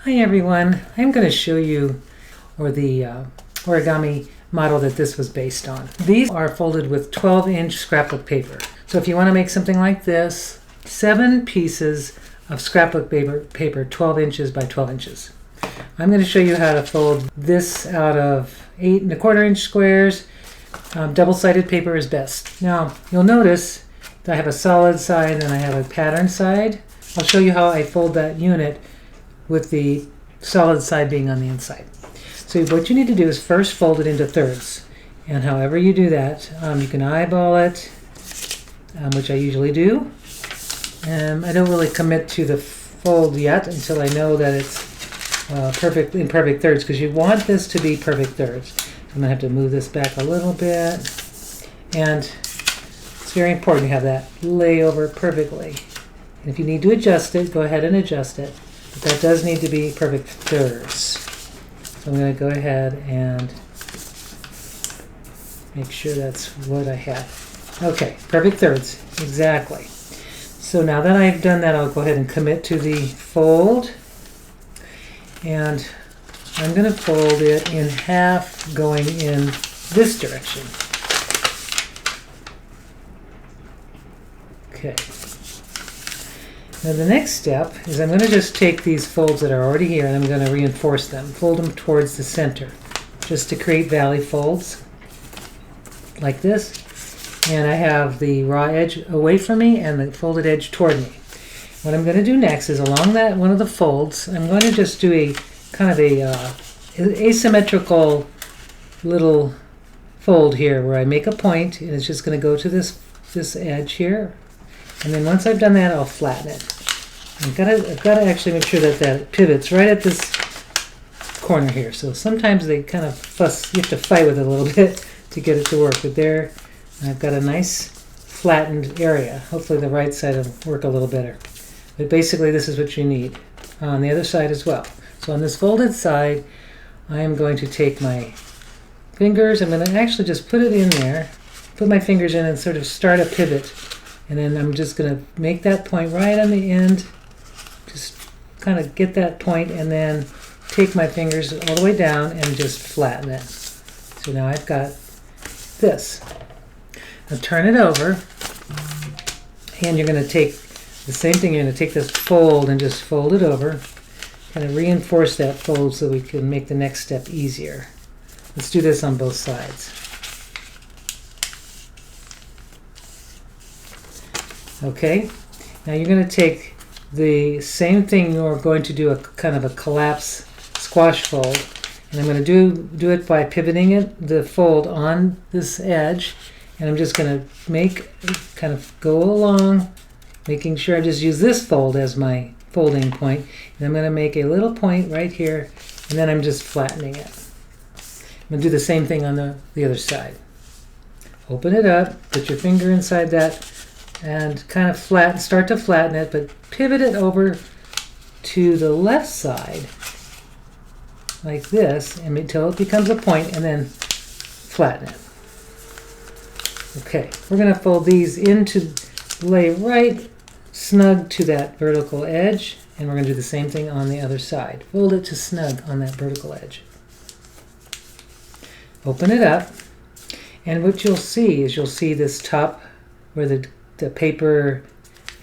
Hi everyone, I'm going to show you the origami model that this was based on. These are folded with 12-inch scrapbook paper. So if you want to make something like this, 7 pieces of scrapbook paper 12 inches by 12 inches. I'm going to show you how to fold this out of 8 1/4 inch squares. Double-sided paper is best. Now you'll notice that I have a solid side and I have a pattern side. I'll show you how I fold that unit with the solid side being on the inside. So what you need to do is first fold it into thirds, and however you do that, you can eyeball it, which I usually do. I don't really commit to the fold yet until I know that it's in perfect thirds, because you want this to be perfect thirds. I'm going to have to move this back a little bit, and it's very important you have that lay over perfectly. And if you need to adjust it, go ahead and adjust it. But that does need to be perfect thirds. So I'm going to go ahead and make sure that's what I have. Okay, perfect thirds, exactly. So now that I've done that, I'll go ahead and commit to the fold. And I'm going to fold it in half going in this direction. Okay. Now the next step is I'm going to just take these folds that are already here and I'm going to reinforce them. Fold them towards the center just to create valley folds like this. And I have the raw edge away from me and the folded edge toward me. What I'm going to do next is along that one of the folds, I'm going to just do a kind of a asymmetrical little fold here where I make a point and it's just going to go to this edge here. And then once I've done that, I'll flatten it. I've got to actually make sure that that pivots right at this corner here. So sometimes they kind of fuss, you have to fight with it a little bit to get it to work. But there, I've got a nice flattened area. Hopefully the right side will work a little better. But basically this is what you need on the other side as well. So on this folded side, I am going to take my fingers, I'm going to actually just put it in there, put my fingers in and sort of start a pivot. And then I'm just going to make that point right on the end, just kind of get that point, and then take my fingers all the way down and just flatten it. So now I've got this. Now turn it over, and you're going to take the same thing, you're going to take this fold and just fold it over, kind of reinforce that fold so we can make the next step easier. Let's do this on both sides. Okay, now you're going to take the same thing, you're going to do a kind of a collapse squash fold, and I'm going to do it by pivoting the fold on this edge, and I'm just going to kind of go along, making sure I just use this fold as my folding point, and I'm going to make a little point right here, and then I'm just flattening it. I'm going to do the same thing on the other side. Open it up, put your finger inside that, and kind of start to flatten it, but pivot it over to the left side like this until it becomes a point, and then flatten it. Okay, we're going to fold these lay right snug to that vertical edge, and we're going to do the same thing on the other side. Fold it to snug on that vertical edge. Open it up, and what you'll see is this top where the paper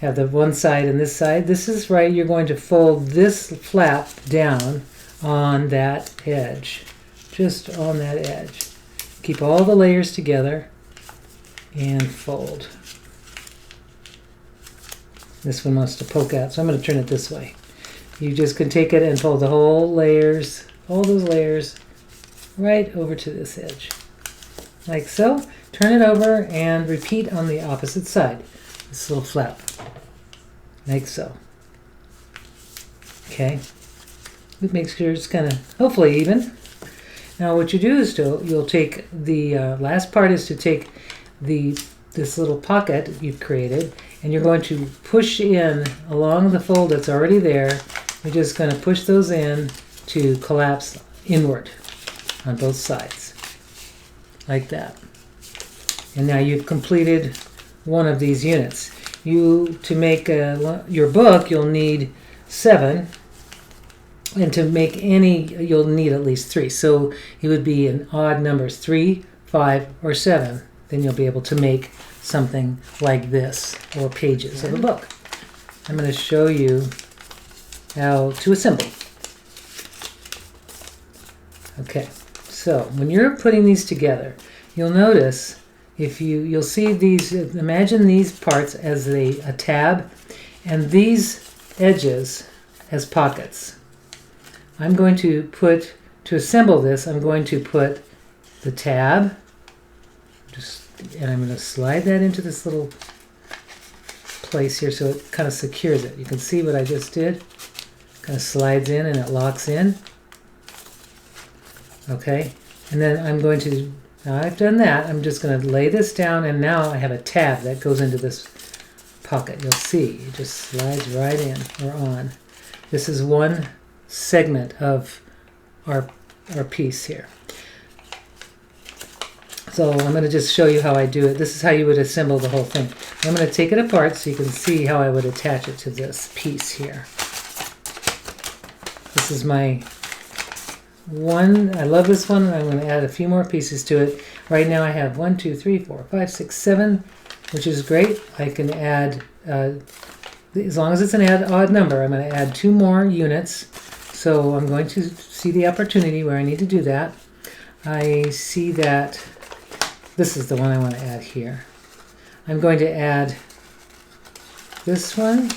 have the one side and this side. This is right, you're going to fold this flap down on that edge, just on that edge. Keep all the layers together and fold. This one wants to poke out, so I'm going to turn it this way. You just can take it and fold the whole layers, all those layers, right over to this edge. Like so. Turn it over and repeat on the opposite side. This little flap. Like so. Okay. It makes sure it's kind of, hopefully even. Now what you do is you'll take the last part is to take this little pocket you've created, and you're going to push in along the fold that's already there. You're just going to push those in to collapse inward on both sides. Like that. And now you've completed one of these units. To make your book, you'll need 7 And to make any, you'll need at least 3. So it would be in odd numbers, 3, 5, or 7. Then you'll be able to make something like this, or pages of a book. I'm going to show you how to assemble. Okay, so when you're putting these together, you'll notice you'll see these, imagine these parts as a tab, and these edges as pockets. I'm going to assemble this, I'm going to put the tab, and I'm going to slide that into this little place here so it kind of secures it. You can see what I just did. Kind of slides in and it locks in. Okay, and then I'm going to, now I've done that, I'm just going to lay this down, and now I have a tab that goes into this pocket. You'll see, it just slides right in or on. This is one segment of our piece here. So I'm going to just show you how I do it. This is how you would assemble the whole thing. I'm going to take it apart so you can see how I would attach it to this piece here. This is my one. I love this one. I'm going to add a few more pieces to it. Right now I have 1, 2, 3, 4, 5, 6, 7, which is great. I can add, as long as it's an odd number, I'm going to add 2 more units. So I'm going to see the opportunity where I need to do that. I see that this is the one I want to add here. I'm going to add this one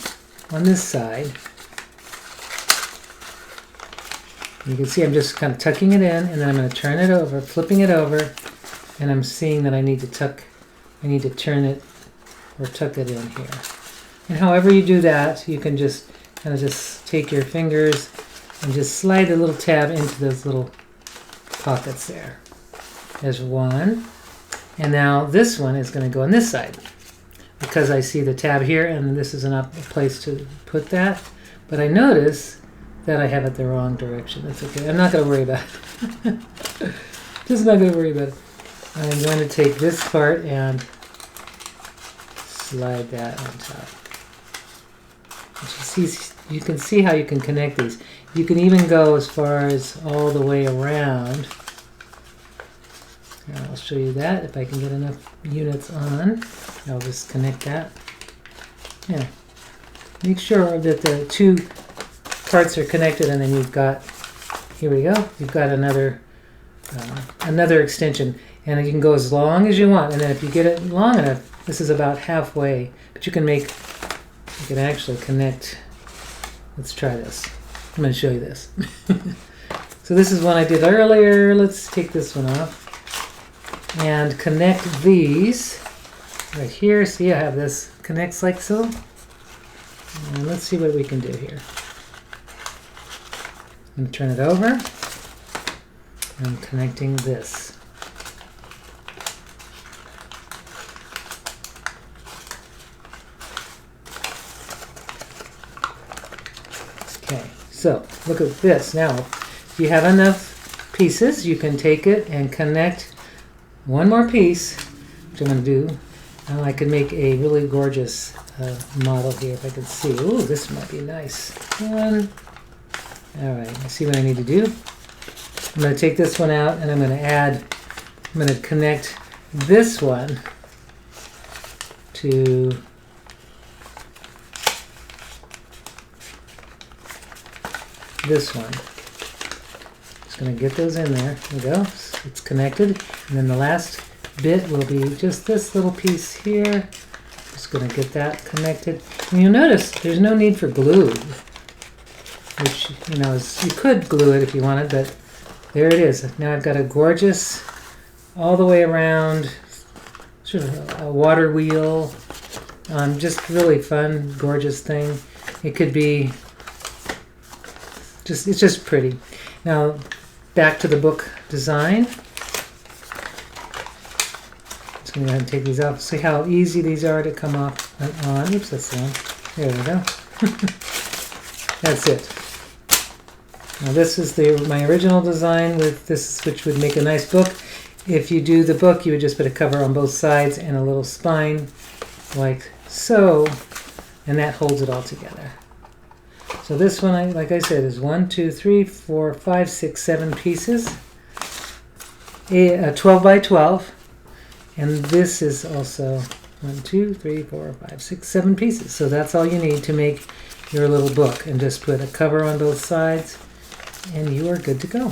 on this side. You can see I'm just kind of tucking it in, and then I'm going to turn it over, flipping it over, and I'm seeing that I need to turn it or tuck it in here. And however you do that, you can just kind of just take your fingers and just slide the little tab into those little pockets there. There's one. And now this one is going to go on this side, because I see the tab here, and this is a place to put that. But I notice that I have it the wrong direction. That's okay. I'm not going to worry about it. Just not going to worry about it. I'm going to take this part and slide that on top. You can see how you can connect these. You can even go as far as all the way around. Now I'll show you that if I can get enough units on. I'll just connect that. Yeah. Make sure that the 2 parts are connected, and then you've got, here we go, you've got another extension, and you can go as long as you want. And then if you get it long enough, this is about halfway, but you can actually connect. Let's try this. I'm going to show you this. So this is one I did earlier. Let's take this one off and connect these right here. See, I have this connects like so. And let's see what we can do here. I'm going to turn it over. I'm connecting this. Okay, so look at this. Now, if you have enough pieces, you can take it and connect one more piece, which I'm going to do. Now I can make a really gorgeous model here, if I can see. Ooh, this might be nice. One. All right, I see what I need to do. I'm going to take this one out, and I'm going to connect this one to this one. Just going to get those in there. There we go. It's connected. And then the last bit will be just this little piece here. Just going to get that connected. And you'll notice there's no need for glue, which, you know, you could glue it if you wanted, but there it is. Now I've got a gorgeous, all the way around, sort of a water wheel. Just really fun, gorgeous thing. It could be it's just pretty. Now back to the book design. Just going to go ahead and take these off. See how easy these are to come off and on. Oops, that's the one. There we go. That's it. Now this is my original design with this, which would make a nice book. If you do the book, you would just put a cover on both sides and a little spine like so, and that holds it all together. So this one, like I said, is 1, 2, 3, 4, 5, 6, 7 pieces. 12 by 12. And this is also 1, 2, 3, 4, 5, 6, 7 pieces. So that's all you need to make your little book. And just put a cover on both sides, and you are good to go.